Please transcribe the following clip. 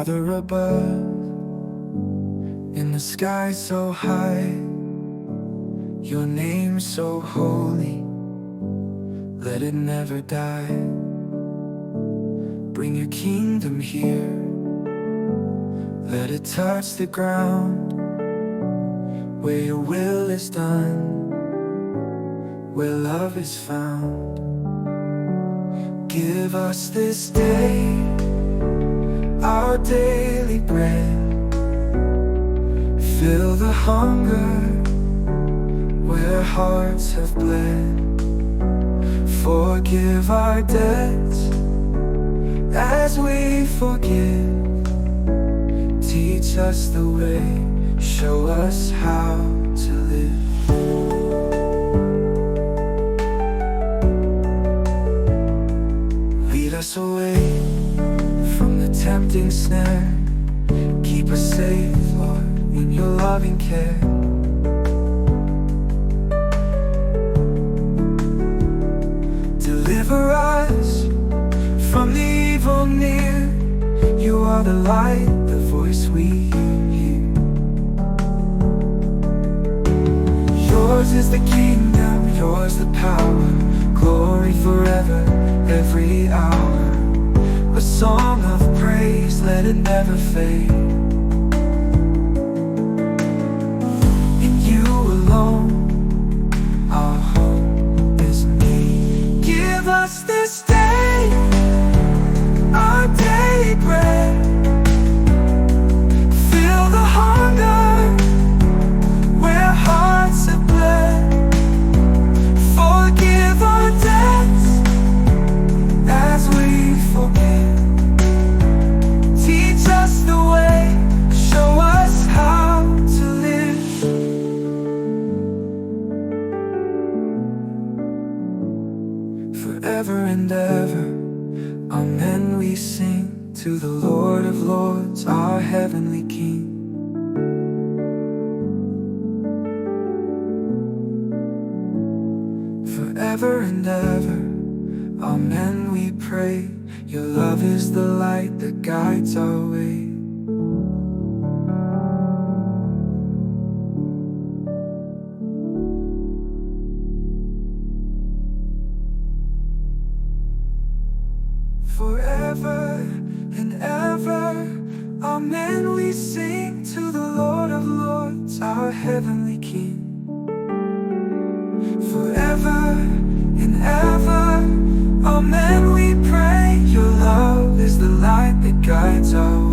Father above, in the sky so high, your name so holy, let it never die. Bring your kingdom here, let it touch the ground, where your will is done, where love is found. Give us this day our daily bread. Fill the hunger where hearts have bled. Forgive our debts as we forgive. Teach us the way, show us how to live. Lead us away from the tempting snare. Keep us safe, Lord, in your loving care. Deliver us from the evil near. You are the light, the voice we hear. Yours is the kingdom, yours the power, glory forever, every hour. A song of praise, let it never fade. In you alone, our hope is made. Give us this day our daily bread. Fill the hunger where hearts have bled. Forgive our debts as we forgive. Teach us the way, show us how to live. Forever and ever, amen, we sing to the Lord of Lords, our heavenly King. Forever and ever, amen, we pray. Your love is the light that guides our way. Forever and ever, amen, we sing to the Lord of Lords, our heavenly King. Forever and ever, amen, we pray. Your love is the light that guides our way.